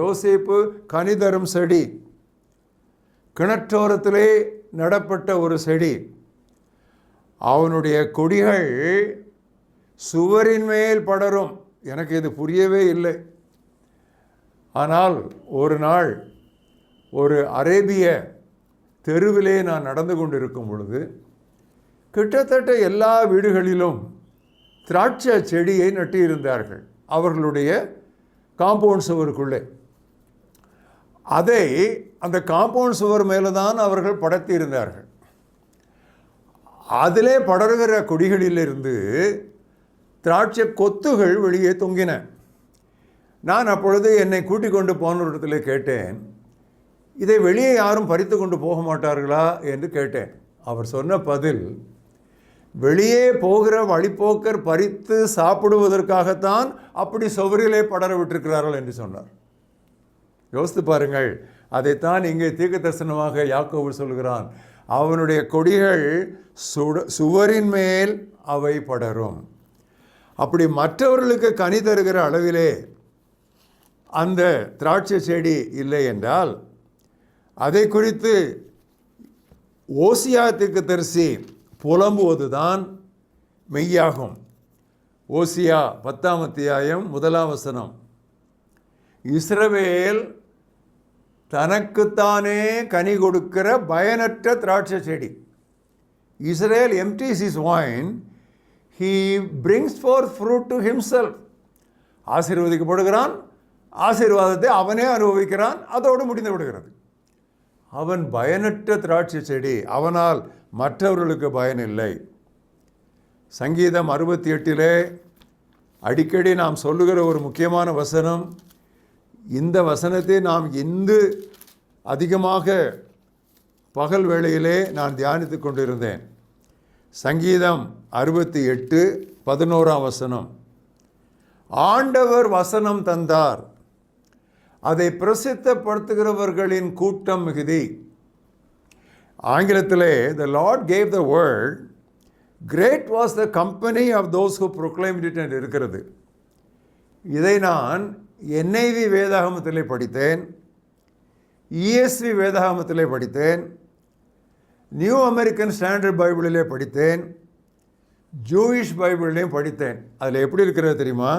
யோசேப்பு கனிதரும் செடி, கிணற்றோரத்திலே நடப்பட்ட ஒரு செடி. அவனுடைய கொடிகள் சுவரின் மேல் படரும். எனக்கு இது புரியவே இல்லை. ஆனால் ஒரு நாள் ஒரு அரேபிய தெருவிலே நான் நடந்து கொண்டிருக்கும் பொழுது கிட்டத்தட்ட எல்லா வீடுகளிலும் திராட்சை செடியை நட்டியிருந்தார்கள் அவர்களுடைய காம்பவுண்ட் சுவருக்குள்ளே. அதை அந்த காம்பவுண்ட் சுவர் மேலே தான் அவர்கள் படர்த்தி இருந்தார்கள். அதிலே படர்கிற கொடிகளிலிருந்து திராட்சை கொத்துகள் வெளியே தொங்கின. நான் அப்பொழுது என்னை கூட்டிக் கொண்டு போன இடத்துல கேட்டேன், இதை வெளியே யாரும் பறித்து கொண்டு போக மாட்டார்களா என்று கேட்டேன். அவர் சொன்ன பதில், வெளியே போகிற வழிப்போக்கர் பறித்து சாப்பிடுவதற்காகத்தான் அப்படி சுவரிலே படர விட்டிருக்கிறார்கள் என்று சொன்னார். யோசித்து பாருங்கள். அதைத்தான் இங்கே தீர்க்க தரிசனமாக யாக்கோபு சொல்கிறான். அவனுடைய கொடிகள் சுவரின் மேல் அவை படரும். அப்படி மற்றவர்களுக்கு கனி தருகிற அளவிலே அந்த திராட்சை செடி இல்லை என்றால் அதை குறித்து ஓசியா தீர்க்கதரிசி புலம்புவதுதான் மெய்யாகும். ஓசியா 10ஆம் அத்தியாயம் 1ஆம் வசனம், இஸ்ரவேல் தனக்குத்தானே கனி கொடுக்கிற பயனற்ற திராட்சை செடி. Israel empties his wine, he brings forth fruit to himself. ஆசீர்வதிக்கப்படுகிறான், ஆசீர்வாதத்தை அவனே அனுபவிக்கிறான், அதோடு முடிந்து விடுகிறது. அவன் பயனற்ற திராட்சை செடி, அவனால் மற்றவர்களுக்கு பயன் இல்லை. சங்கீதம் 68 அடிக்கடி நாம் சொல்லுகிற ஒரு முக்கியமான வசனம். இந்த வசனத்தை நாம் இன்று அதிகமாக பகல் வேளையிலே நான் தியானித்து கொண்டிருந்தேன். சங்கீதம் 68 11ஆம் வசனம், ஆண்டவர் வசனம் தந்தார், அதை பிரசித்தப்படுத்துகிறவர்களின் கூட்டம் மிகுதி. ஆங்கிலத்திலே the Lord gave the word, great was the company of those who proclaimed it என்று இருக்கிறது. இதை நான் NIV வேதாகமத்திலே படித்தேன், ESV வேதாகமத்திலே படித்தேன், நியூ அமெரிக்கன் ஸ்டாண்டர்ட் பைபிளிலே படித்தேன், ஜூயிஷ் பைபிள்லேயும் படித்தேன். அதில் எப்படி இருக்கிறது தெரியுமா?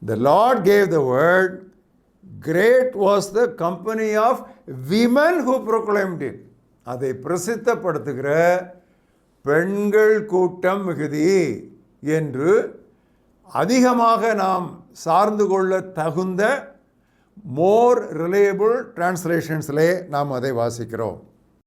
The Lord gave the word, great was the company of women who proclaimed it. அதை பிரசித்தப்படுத்துகிற பெண்கள் கூட்டம் மிகுதி என்று அதிகமாக நாம் சார்ந்து கொள்ள தகுந்த மோர் ரிலையபிள் டிரான்ஸ்லேஷன்ஸ்லே நாம் அதை வாசிக்கிறோம்.